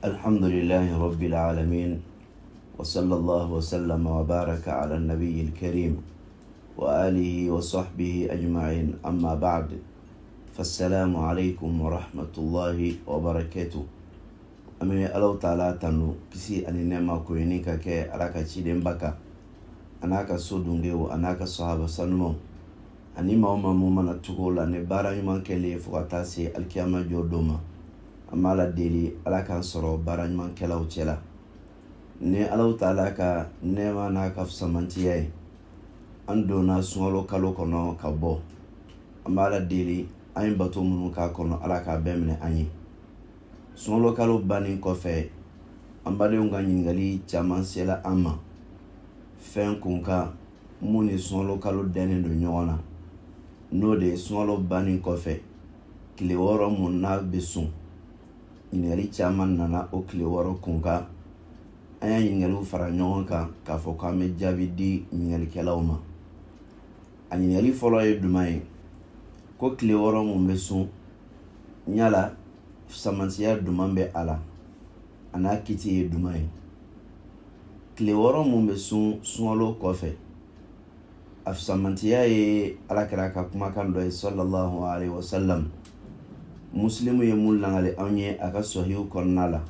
الحمد لله رب العالمين وصلى الله وسلم وبارك على النبي الكريم وآله وصحبه أجمعين أما بعد فالسلام عليكم ورحمة الله وبركاته أمي الله تعالى تنو كسي أني نما كوينيكا كي أراكا تشيدين بكا أناكا سودونغيو أناكا صحابة سنمو أني ما مومنا تقول أني بارا يمان كلي فواتاسي الكيامة جودوما amma la deli ala kan sɔrɔ baara ɲuman kɛlaw cɛla ni Allahu Taala ka nɛɛma n'a ka fusamantiya ye an donna sunkalo kalo kɔnɔ ka bɔ an b'a la deli an ye bato minnu k'a kɔnɔ ala k'a bɛɛ minɛ an ye sunkalo kalo bannen kɔfɛ an badenw ka ɲininkali caman sela an ma fɛn kun kan mun ni sunkalo kalo dɛnnen don ɲɔgɔn na n'o de ye sunkalo bannen kɔfɛ tile 6 mun n'a bɛ sun ɲininkali caman nana o tile 6 kun kan an y'a ɲininkaliw fara ɲɔgɔn kan k'a fɔ k'an bɛ jaabi di ɲininkalikɛlaw ma a ɲininkali fɔlɔ ye jumɛn ye ko tile 6 mun bɛ sun yala fusamantiya jumɛn bɛ a la a n'a kiti ye jumɛn ye tile 6 mun bɛ sun sunkalo kɔfɛ a fusamantiya ye alakira ka kumakan dɔ ye sallallahu alaihi wasallam muslimu ye mun langali anw ye a ka sahihu kɔnɔna la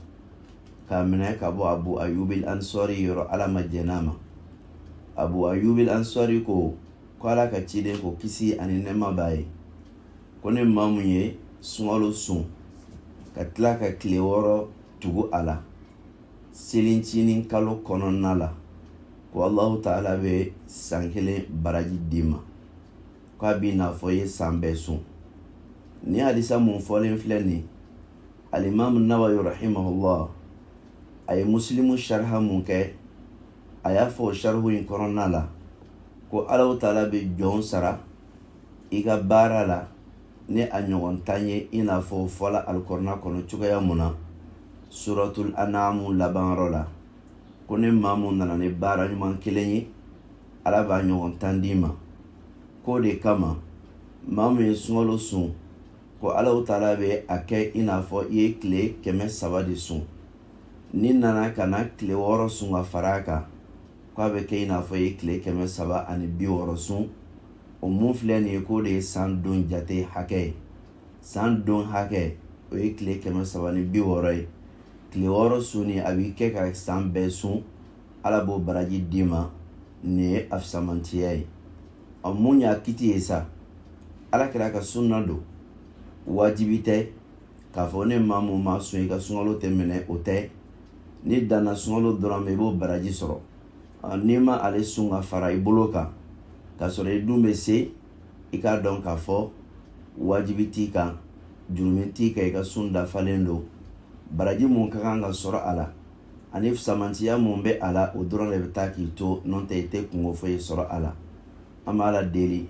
k'a minɛ ka bɔ Abu Ayyubil Ansari yɔrɔ ala ma jɛn'a ma Abu Ayyubil Ansari ko ala ka ciden ko kisi ani nɛɛma b'a ye ko ne maa mun ye sunkalo sun ka tila ka tile 6 tugu a la selincinin kalo kɔnɔna la ko Allahu Taala bɛ san 1 baraji d'i ma k'a b'i n'a fɔ ye san bɛɛ sun ni hadisa mun fɔlen filɛ ni al-Imam Nawawi rahimahullah a ye muslimu sharha mun kɛ a y'a fɔ sharhu in kɔnɔna la ko Allahu Taala bɛ jɔn sara i ka baara la ni a ɲɔgɔn tan ye i n'a fɔ fɔla alkɔrɔna kɔnɔ cogoya mun na suratul an'am laban yɔrɔ la ko ni maa mun nana ni baara ɲuman kelen ye ala b'a ɲɔgɔn tan d'i ma ko de kama maa mun ye sunkalo sun ko Allahu Taala bɛ a kɛ i n'a fɔ i ye tile 300 de sun ni nana ka na tile 6 sun ka fara a kan k'a bɛ kɛ i n'a fɔ i ye tile 360 sun o mun filɛ nin ye k'o de ye san don jate hakɛ ye san don hakɛ o ye tile 360 ye tile 6 sunni a b'i kɛ ka san bɛɛ sun ala b'o baraji d'i ma nin ye a fusamantiya ye a mun y'a kiti ye sa ala kɛra ka sunna don wajibi tɛ k'a fɔ ne maa mun ma sun i ka sunkalo tɛ minɛ o tɛ ni danna sunkalo dɔrɔn i b'o baraji sɔrɔ n'i ma ale sun ka fara i bolo kan k'a sɔrɔ i dun bɛ se i k'a dɔn k'a fɔ wajibi t'i kan jurumi t'i kan i ka sun dafalen don baraji mun ka kan ka sɔrɔ a la ani fusamantiya mun bɛ a la o dɔrɔn de bɛ taa k'i to n'o tɛ i tɛ kungo foyi sɔrɔ a la an b'a la deli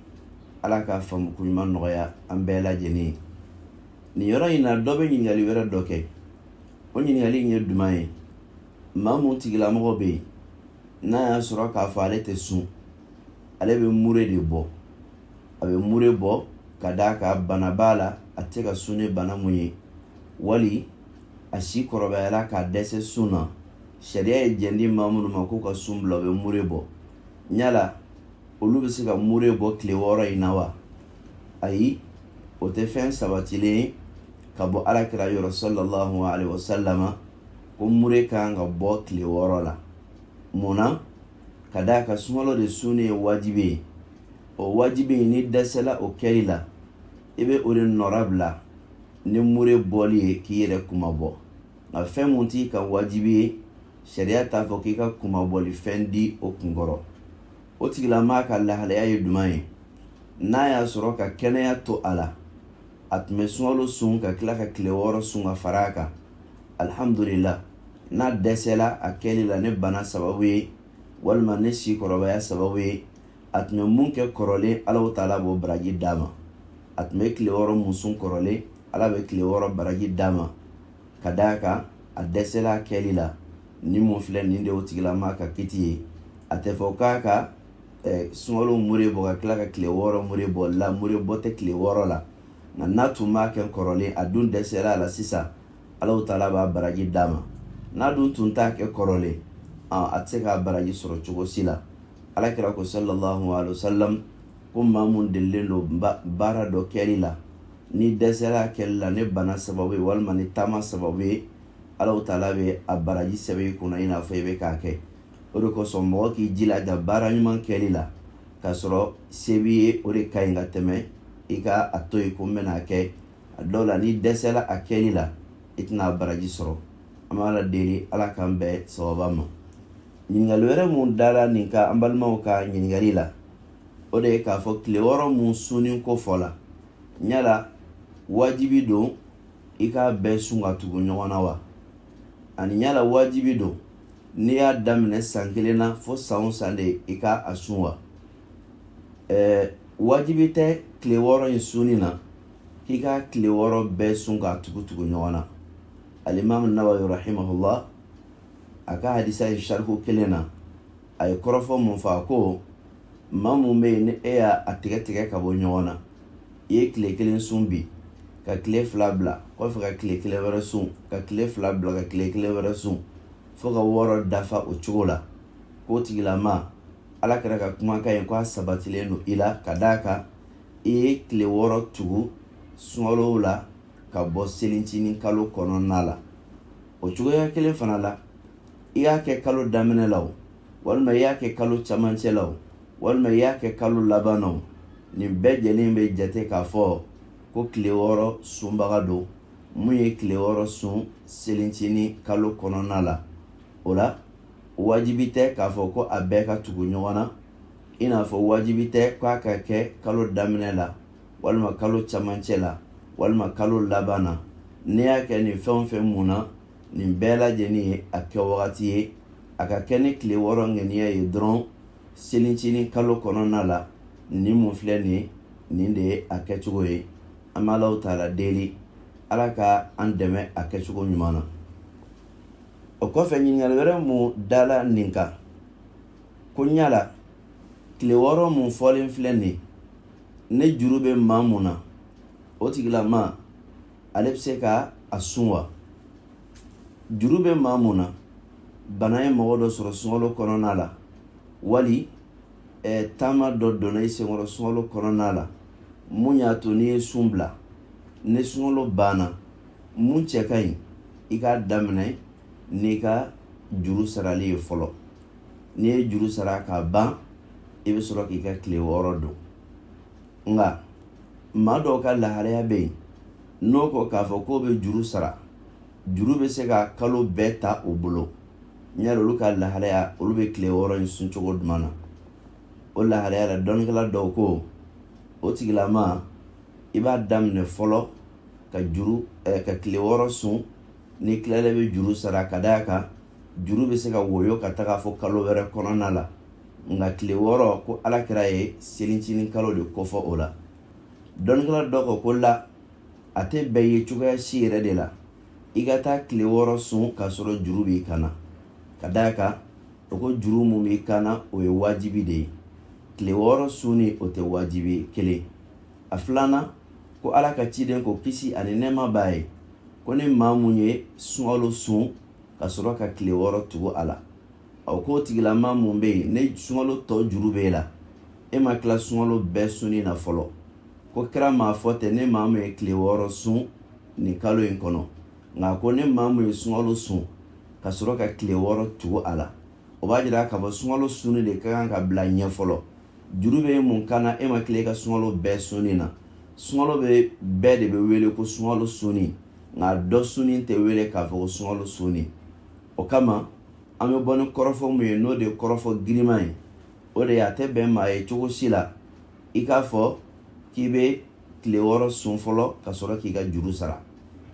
ala ka faamu ko ɲuman nɔgɔya an bɛɛ lajɛlen ye ni yɔrɔ in na dɔ bɛ ɲininkali wɛrɛ dɔ kɛ o ɲininkali in ye jumɛn ye maa mun tigilamɔgɔ bɛ yen n'a y'a sɔrɔ k'a fɔ ale tɛ sun ale bɛ mure de bɔ a bɛ mure bɔ ka d'a kan bana b'a la a tɛ ka sun ni bana mun ye wali a si kɔrɔbayala k'a dɛsɛ sun na sariya ye jɛn di maa minnu ma k'u ka sun bila u bɛ mure bɔ yala olu bɛ se ka mure bɔ tile 6 in na wa ayi o tɛ fɛn sabatilen ye ka bɔ alakira yɔrɔ sallallahu alaihi wasallam ko mure kan ka bɔ tile 6 la munna ka d'a kan sunkalo de sunni ye wajibi ye o wajibi ni dɛsɛla o kɛli la i bɛ o de nɔra bila ni mure bɔli ye k'i yɛrɛ kuma bɔ nka fɛn mun t'i ka wajibi ye sariya t'a fɔ k'i ka kuma bɔli fɛn di o kunkɔrɔ o tigilamaa ka lahalaya ye jumɛn ye n'a y'a sɔrɔ ka kɛnɛya to a la a tun bɛ sunkalo sun ka tila ka tile 6 sun ka fara a kan alhamdulillah n'a dɛsɛla a kɛli la ne bana sababu ye walima ne si kɔrɔbaya sababu ye a tun bɛ mun kɛ kɔrɔlen Allahu Taala b'o baraji d'a ma a tun bɛ tile 6 mun sun kɔrɔlen ala bɛ tile 6 baraji d'a ma ka d'a kan a dɛsɛla a kɛli la ni mun filɛ nin de o tigilamaa ka kiti ye a tɛ fɔ k'a ka sunkalo mure bɔ ka tila ka tile 6 mure bɔ la mure bɔ tɛ tile 6 la nka n'a tun b'a kɛ kɔrɔlen a dun dɛsɛra a la sisan Allahu Taala b'a baraji d'a ma n'a dun tun t'a kɛ kɔrɔlen a tɛ se k'a baraji sɔrɔ cogo si la. Alakira ko sallallahu alaihi wasallam ko maa mun delilen don baara dɔ kɛli la ni dɛsɛra kɛli la ne bana sababu ye walima ni taama sababu ye Alahu Taala bɛ a baraji sɛbɛn i kunna i n'a fɔ i bɛ k'a kɛ. O de kosɔn mɔgɔ k'i jilaja baara ɲuman kɛli la k'a sɔrɔ se b'i ye o de ka ɲi ka tɛmɛ i ka a to yen ko n bɛna kɛ. A dɔw la ni dɛsɛra a kɛli la i tɛna a baraji sɔrɔ. An b'a Ala deli Ala k'an bɛn sababa ma. Ɲininkali wɛrɛ mun dara nin ka an balimaw ka ɲininkali la o de ye k'a fɔ tile 6 mun sunni ko fɔ la yala wajibi don i k'a bɛɛ sun ka tugu ɲɔgɔn na wa? Ani yala wajibi don n'i y'a daminɛ san 1 na fo san o san de i ka a sun wa? Wajibi tɛ tile 6 in sunni na k'i ka tile 6 bɛɛ sun ka tugu ɲɔgɔn na. Al-Imam Nawawi rahimahullah a ka hadisa ye sharhu kelen na a ye kɔrɔfɔ mun fɔ ko maa mun bɛ yen ni e y'a tigɛ ka bɔ ɲɔgɔn na i ye tile 1 sun bi ka tile 2 bila kɔfɛ ka tile 1 wɛrɛ sun ka tile 2 bila ka tile 1 wɛrɛ sun fo ka 6 dafa o cogo la k'o tigilama Ala kɛra ka kumakan ye ko a sabatilen don i la ka d'a kan i ye tile 6 tugu sunkalow la ka bɔ selincinin kalo kɔnɔna la. O cogoya kelen fana la i y'a kɛ kalo daminɛ la o walima i y'a kɛ kalo camancɛ la o walima i y'a kɛ kalo laban na o nin bɛɛ lajɛlen bɛ jate k'a fɔ ko tile 6 sunbaga don mun ye tile 6 sun selincinin kalo kɔnɔna la. O la wajibi tɛ k'a fɔ ko a bɛɛ ka tugu ɲɔgɔn na i n'a fɔ wajibi tɛ k'a ka kɛ kalo daminɛ la walima kalo camancɛ la walima kalo laban na. N'i y'a kɛ nin fɛn o fɛn mun na nin bɛɛ lajɛlen ye a kɛ wagati ye a ka kɛ ni tile 6 ŋaniya ye dɔrɔn selincinin kalo kɔnɔna la. Nin mun filɛ nin ye nin de ye a kɛcogo ye. An bɛ Alahu Taala deli Ala ka an dɛmɛ a kɛcogo ɲuman na. O kɔfɛ ɲininkali wɛrɛ mun dala nin kan ko yala tile 6 mun fɔlen filɛ nin ne juru bɛ maa mun na o tigilama ale bɛ se ka a sun wa? Juru bɛ maa mun na bana ye mɔgɔ dɔ sɔrɔ sunkalo kɔnɔna la wali taama dɔ donna i senkɔrɔ sunkalo kɔnɔna la mun y'a to n'i ye sun bila ni sunkalo banna mun cɛ ka ɲi i k'a daminɛ n'i ka juru sarali ye fɔlɔ. N'i ye juru sara ka ban i bɛ sɔrɔ k'i ka tile 6 don. Nka maa dɔw ka lahalaya bɛ yen n'o ko k'a fɔ k'o bɛ juru sara juru bɛ se ka kalo bɛɛ ta o bolo. Ɲɛ olu ka lahalaya olu bɛ tile 6 in sun cogo jumɛn na? O lahalaya la dɔnnikɛla dɔw ko o tigilama i b'a daminɛ fɔlɔ ka tile 6 sun ni tilala bɛ juru sara ka d'a kan juru bɛ se ka woyo ka taga fɔ kalo wɛrɛ kɔnɔna la. Nka tile 6 ko Alakira ye selincinin kalo de kofɔ o la. Dɔnnikɛla dɔw ko la a tɛ bɛɛ ye cogoya si yɛrɛ de la i ka taa tile 6 sun k'a sɔrɔ juru b'i kan na ka d'a kan o ko juru mun b'i kan na o ye wajibi de ye. Tile 6 sunni o tɛ wajibi kelen. A filanan ko Ala ka ciden ko kisi ani nɛɛma b'a ye ko ni maa mun ye sunkalo sun ka sɔrɔ ka tile 6 tugu a la o k'o tigilama mun bɛ yen ne sunkalo tɔ juru b'e la e ma tila sunkalo bɛɛ sunni na fɔlɔ ko kira m'a fɔ ten ne maa mun ye tile 6 sun nin kalo in kɔnɔ nka ko ne maa mun ye sunkalo sun ka sɔrɔ ka tile 6 tugu a la o b'a jira k'a fɔ sunkalo sunni de ka kan ka bila ɲɛ fɔlɔ. Juru bɛ mun kan na e ma tila i ka sunkalo bɛɛ sunni na. Sunkalo bɛɛ de bɛ wele ko sunkalo sunni nka dɔ sunni tɛ wele k'a fɔ ko sunkalo sunni. O kama an bɛ bɔ ni kɔrɔfɔ mun ye n'o de ye kɔrɔfɔ giriman ye o de ye a tɛ bɛn maa ye cogo si la i k'a fɔ k'i bɛ tile 6 sun fɔlɔ ka sɔrɔ k'i ka juru sara.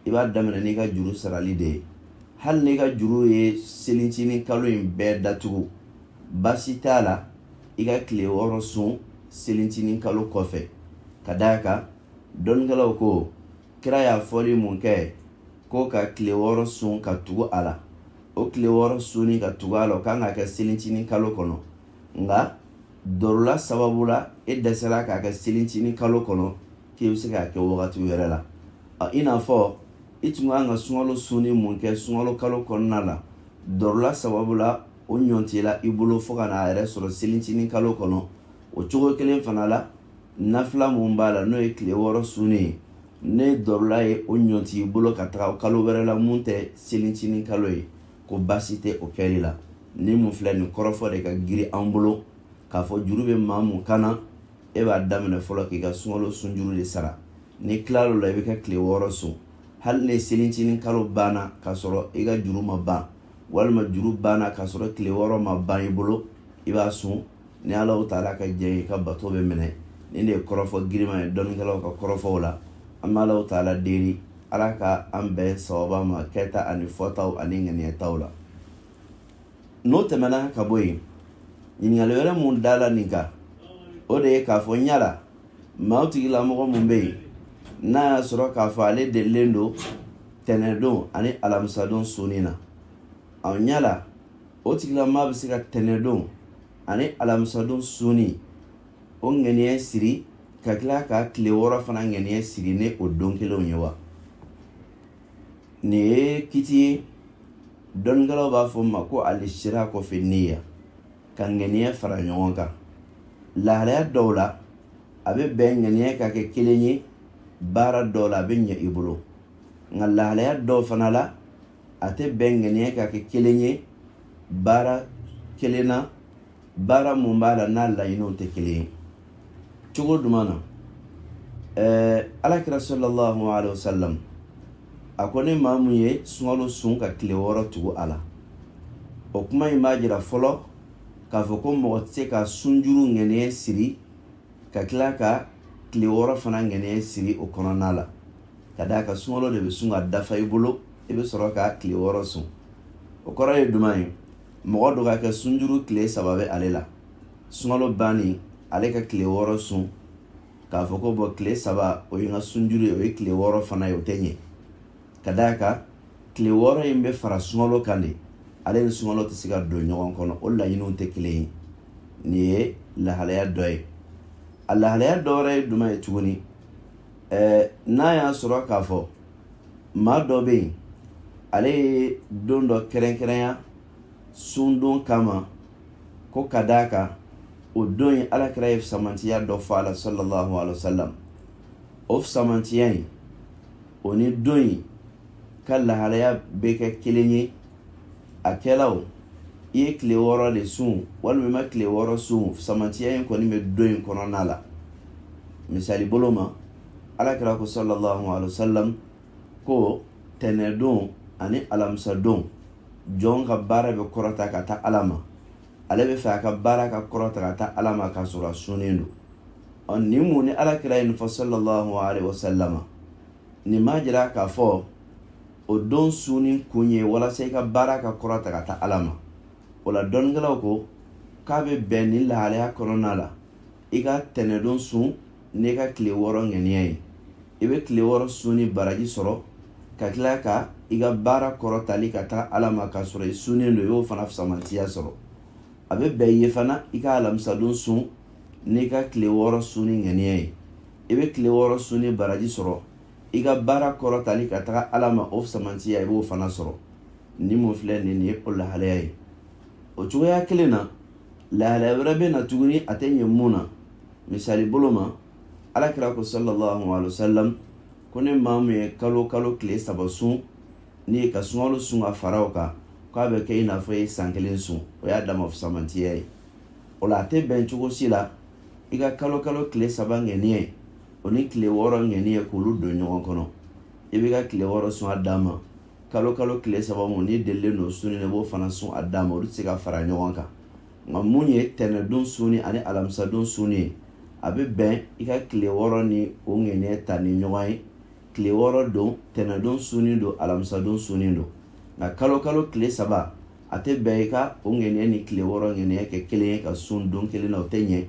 I b'a daminɛ n'i ka juru sarali de ye. Hali n'i ka juru ye selincinin kalo in bɛɛ datugu baasi t'a la i ka tile 6 sun selincinin kalo kɔfɛ ka d'a kan dɔnnikɛlaw ko kira y'a fɔli mun kɛ ko ka tile 6 sun ka tugu a la o tile 6 sunni ka tugu a la o kan ka kɛ selincinin kalo kɔnɔ nka dɔrɔla sababu la e dɛsɛra k'a kɛ selincinin kalo kɔnɔ k'i bɛ se k'a kɛ wagati wɛrɛ la. I n'a fɔ i tun kan ka sunkalo sunni mun kɛ sunkalo kalo kɔnɔna la dɔrɔla sababu la o ɲɔntila i bolo fo ka n'a yɛrɛ sɔrɔ selincinin kalo kɔnɔ. O cogo kelen fana la nafila mun b'a la n'o ye tile 6 sunni ye, ne dɔrɔla ye o ɲɔnti i bolo ka taga kalo wɛrɛ la mun tɛ selincinin kalo ye, ko baasi tɛ o kɛli la. Ni mun filɛ nin kɔrɔfɔ de ka giri an bolo k'a fɔ juru bɛ maa mun kana, e b'a daminɛ fɔlɔ k'i ka sunkalo sunjuru de sara. Ni tilal'o la i bɛ ka tile 6 sun. Hali ni selincinin kalo banna k'a sɔrɔ i ka juru ma ban, walima juru banna k'a sɔrɔ tile 6 ma ban i bolo, i b'a sun. Ni Alahu Taala ka jɛn ye i ka bato bɛ minɛ. Nin de ye kɔrɔfɔ girima ye dɔnnikɛlaw ka kɔrɔfɔw la. An bɛ Alahu Taala deli Ala ka an bɛn sababa ma kɛta ani fɔtaw ani ŋaniyataw la. N'o tɛmɛna ka bɔ yen, ɲininkali wɛrɛ mun dala nin kan, o de ye k'a fɔ ɲala maa tigilamɔgɔ mun bɛ yen n'a y'a sɔrɔ k'a fɔ ale delilen don tɛnɛdon ani alamisadon sunni na. A ɲala o tigilamaa bɛ se ka tɛnɛdon ani alamisadon sunni o ŋaniya siri ka tila ka tile 6 fana ŋaniya siri ni o don kelenw ye wa? Nin ye kiti ye dɔnnikɛlaw b'a fɔ ma ko al-ishtiraku fi niyya, ka ŋaniya fara ɲɔgɔn kan. Lahalaya dɔw la a bɛ bɛn ŋaniya ka kɛ kelen ye, baara dɔw la a bɛ ɲɛ i bolo. Nka lahalaya dɔw fana la a tɛ bɛn ŋaniya ka kɛ kelen ye, baara kelen na, baara mun b'a la n'a laɲiniw tɛ kelen ye. Cogo duman na? Alakira sallallahu alaihi wasallam a ko ni maa mun ye sunkalo sun ka tile 6 tugu a la, o kuma in b'a jira fɔlɔ k'a fɔ ko mɔgɔ tɛ se ka sunjuru ŋaniya siri ka tila ka tile 6 fana ŋaniya siri o kɔnɔna la. Ka d'a kan sunkalo de bɛ sun ka dafa i bolo, i bɛ sɔrɔ ka tile 6 sun. O kɔrɔ ye duman ye? Mɔgɔ dɔ ka kɛ sunjuru tile 3 bɛ ale la, sunkalo banni ale ka tile 6 sun k'a fɔ ko bɔ tile 3 o ye n ka sunjuru ye, o ye tile 6 fana ye, o tɛ ɲɛ. Ka d'a kan tile 6 in bɛ fara sunkalo kan de, ale ni sunkalo tɛ se ka don ɲɔgɔn kɔnɔ, o laɲiniw tɛ kelen ye. Nin ye lahalaya dɔ ye. A lahalaya dɔ wɛrɛ ye duman ye tuguni? N'a y'a sɔrɔ k'a fɔ maa dɔ bɛ yen ale ye don dɔ kɛrɛnkɛrɛnya sundon kama ko ka d'a kan o don in Alakira ye samantiya dɔ fɔ a la sallallahu alaihi wasallam. O samantiya in o ni don in ka lahalaya bɛ kɛ kelen ye. A kɛlaw i ye tile 6 de sun walima i ma tile 6 sun, samantiya in kɔni bɛ don in kɔnɔna la. Misali bolo ma, Alakira ko sallallahu alaihi wasallam ko tɛnɛdon ani alamisadon jɔn ka baara bɛ kɔrɔta ka taa Ala ma. Ale bɛ fɛ a ka baara ka kɔrɔta ka taa Ala ma k'a sɔrɔ a sunnen don. Nin mun ni Alakira ye nin fɔ sallallahu alaihi wasallam, nin ma jira k'a fɔ o don sunni kun ye walasa i ka baara ka kɔrɔta ka taa Ala ma. O la dɔnnikɛlaw ko k'a bɛ bɛn nin lahalaya kɔnɔna la, i ka tɛnɛdon sun n'i ka tile 6 ŋaniya ye. I bɛ tile 6 sunni baraji sɔrɔ ka tila ka i ka baara kɔrɔtali ka taa Ala ma k'a sɔrɔ i sunnen don, i y'o fana samantiya sɔrɔ. A bɛ bɛn i ye fana i ka alamisadon sun n'i ka tile 6 sunni ŋaniya ye. I bɛ tile 6 sunni baraji sɔrɔ, i ka baara kɔrɔtali ka taga Ala ma, o samantiya i b'o fana sɔrɔ. Ni mun filɛ nin ye o lahalaya ye. O cogoya kelen na lahalaya wɛrɛ bɛ na tuguni, a tɛ ɲɛ mun na. Misali bolo ma, Alakira ko sallallahu alaihi wasallam ko ni maa mun ye kalo tile 3 sun, ni ka sunkalo sun ka fara o kan, k'a bɛ kɛ i n'a fɔ i ye san 1 sun. O y'a dama samantiya ye. O la a tɛ bɛn cogo si la i ka kalo tile 3 ŋaniya o ni tile 6 ŋaniya k'olu don ɲɔgɔn kɔnɔ. I bɛ ka tile 6 sun a d'a ma, kalo tile 3 mun n'i delilen don sunni na i b'o fana sun a d'a ma, olu tɛ se ka fara ɲɔgɔn kan. Nka mun ye tɛnɛdon sunni ani alamisadon sunni ye, a bɛ bɛn i ka tile 6 ni o ŋaniya ta ni ɲɔgɔn ye. Tile 6 don, tɛnɛdon sunni don, alamisadon sunni don. Nka kalo tile 3 a tɛ bɛn i ka o ŋaniya ni tile 6 ŋaniya kɛ kelen ye ka sun don kelen na, o tɛ ɲɛ.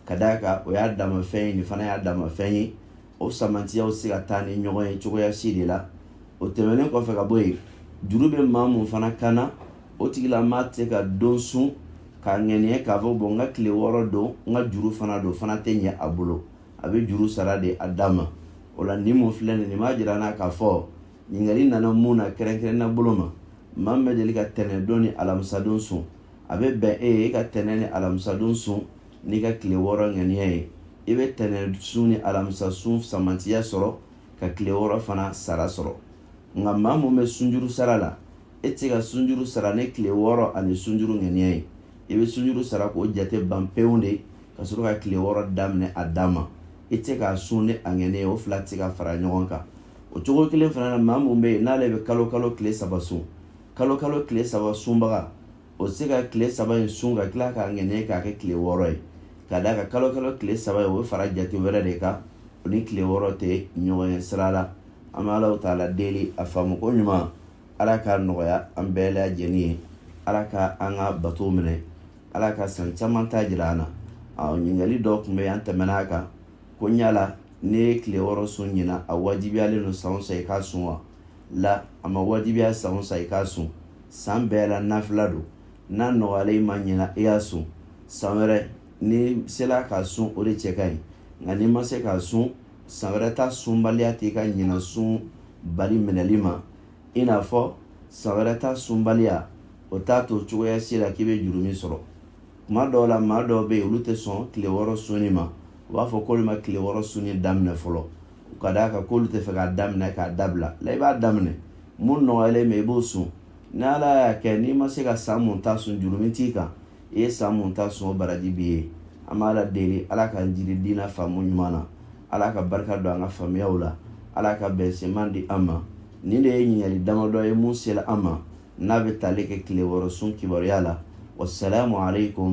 Ka d'a kan o y'a dama fɛn ye, nin fana y'a dama fɛn ye. O samantiyaw se ka taa ni ɲɔgɔn ye cogoya si de la. O tɛmɛnen kɔfɛ ka bɔ yen, juru bɛ maa mun fana kana, o tigilamaa tɛ se ka don sun k'a ŋaniya k'a fɔ bɔn n ka tile 6 don, n ka juru fana don, fana tɛ ɲɛ a bolo. A bɛ juru sara de a d'a ma. O la ni mun filɛ nin m'a jira n'a k'a fɔ ɲininkali nana mun na kɛrɛnkɛrɛnnen bolo ma, mamme deli ka tɛnɛ don ni alamisadon sun a bɛ bɛn e ka tɛnɛ ni alamisadon sun n'i ka tile 6 ŋaniya ye i bɛ tɛnɛ sun ni alamisa sun samantiya sɔrɔ ka tile 6 fana sara sɔrɔ nka maa mun bɛ sunjuru sara la e tɛ ka sunjuru sara ni tile 6 ani sunjuru ŋaniya ye i bɛ sunjuru sara k'o jate ban pewu de ka sɔrɔ ka tile 6 daminɛ a dama i tɛ k'a sun ni a ŋaniya ye o fila tɛ ka fara ɲɔgɔn kan o cogo kelen fana na maa mun bɛ yen n'ale bɛ kalo tile 3 sun kalo tile 3 sunbaga o tɛ se ka tile 3 in sun ka tila k'a ŋaniya k'a kɛ tile 6 ye ka d'a kan kalo tile 3 ye o bɛ fara jate wɛrɛ de kan o ni tile 6 tɛ ɲɔgɔn ye sira la an bɛ Alahu Taala deli a faamuko ɲuman Ala k'a nɔgɔya an bɛɛ lajɛlen ye Ala ka an ka bato minɛ Ala ka san caman ta jira an na ɲininkali dɔ tun bɛ an tɛmɛna a kan ko ɲala ne ye tile 6 sun ɲina a wajibiyalen don san o san i k'a sun wa la a ma wajibiya san o san i k'a sun san bɛɛ la nafila don n'a nɔgɔyala i ma ɲina i y'a sun san wɛrɛ ni sela k'a sun o de cɛ ka ɲi nka n'i ma se k'a sun san wɛrɛ ta sunbaliya t'i ka ɲina sun bali minɛli ma i n'a fɔ san wɛrɛ ta sunbaliya o t'a to cogoya si la k'i bɛ juru min sɔrɔ kuma dɔw la maa dɔw bɛ yen olu tɛ sɔn tile 6 sunni ma u b'a fɔ k'olu ma tile 6 sunni daminɛ fɔlɔ ka d'a kan k'olu tɛ fɛ k'a daminɛ k'a dabila la i b'a daminɛ mun nɔgɔyalen mɛ i b'o sun ni Ala y'a kɛ n'i ma se ka san mun ta sun juru min t'i kan i ye san mun ta sun o baraji b'i ye an b'a Ala deli Ala ka jiri diina faamu ɲuman na Ala ka barika don an ka faamuyaw la Ala ka bɛnseman di an ma nin de ye ɲininkali damadɔ ye mun sera an ma n'a bɛ tali kɛ tile 6 sun kibaruya la wassalamu alaikum